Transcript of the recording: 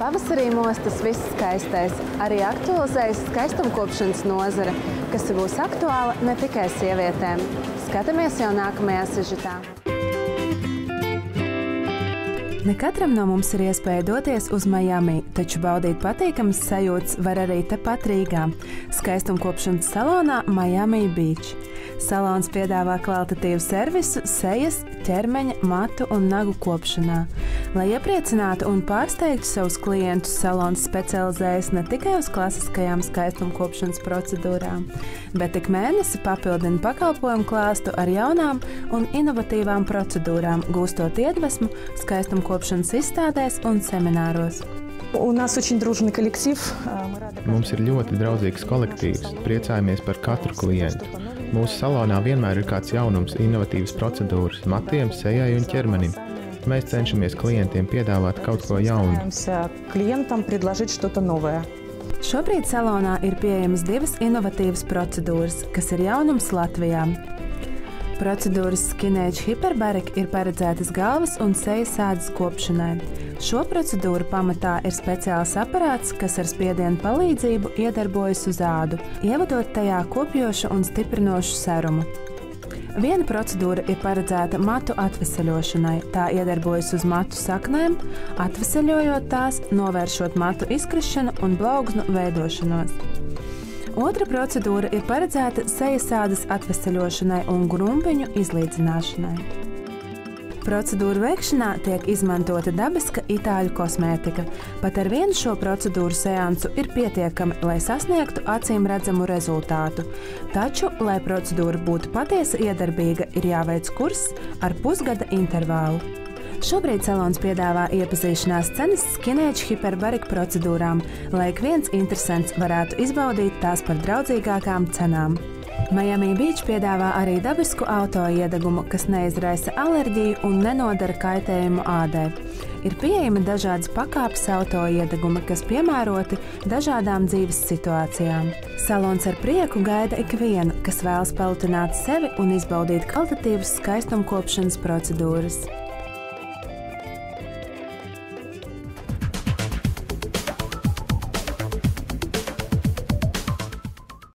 Pavasarī mostas viss skaistais, arī aktualizējas skaistumkopšanas nozare, kas būs aktuāla ne tikai sievietēm. Skatāmies jau nākamajā sižetā. Ne katram no mums ir iespēja doties uz Miami, taču baudīt patīkamas sajūtas var arī tepat Rīgā, skaistumkopšanas salonā Miami Beach. Salons piedāvā kvalitatīvu servisu sejas, ķermeņa, matu un nagu kopšanā. Lai iepriecinātu un pārsteigtu savus klientus, salons specializējas ne tikai uz klasiskajām skaistumkopšanas procedūrām, bet ik mēnesi papildina pakalpojumu klāstu ar jaunām un inovatīvām procedūrām, gūstot iedvesmu skaistumkopšanas izstādēs un semināros. Mums ir ļoti draudzīgs kolektīvs, priecājamies par katru klientu. Mūsu salonā vienmēr ir kāds jaunums, inovatīvas procedūras matiem, sejai un ķermenim. Mēs cenšamies klientiem piedāvāt kaut ko jaunu. Šobrīd salonā ir pieejamas divas inovatīvas procedūras, kas ir jaunums Latvijā. Procedūras Skin Age Hyperbaric ir paredzētas galvas un sejas ādas kopšanai. Šo procedūru pamatā ir speciāls aparāts, kas ar spiedienu palīdzību iedarbojas uz ādu, ievadot tajā kopjošu un stiprinošu serumu. Viena procedūra ir paredzēta matu atveseļošanai. Tā iedarbojas uz matu saknēm, atveseļojot tās, novēršot matu izkrišanu un blaugsnu veidošanos. Otra procedūra ir paredzēta sejas ādas atveseļošanai un grumbiņu izlīdzināšanai. Procedūru veikšanā tiek izmantota dabiska itāļu kosmētika. Pat ar vienu šo procedūru seansu ir pietiekami, lai sasniegtu acīm redzamu rezultātu. Taču, lai procedūra būtu patiesi iedarbīga, ir jāveic kurs ar pusgada intervālu. Šobrīd salons piedāvā iepazīšanās cenas Skin Age Hyperbaric procedūrām, lai ik viens interesants varētu izbaudīt tās par draudzīgākām cenām. Miami Beach piedāvā arī dabisku autoiedegumu, kas neizraisa alerģiju un nenodara kaitējumu ādai. Ir pieejami dažādas pakāpes autoiedegumi, kas piemēroti dažādām dzīves situācijām. Salons ar prieku gaida ikvienu, kas vēlas palutināt sevi un izbaudīt kvalitatīvas skaistumkopšanas procedūras.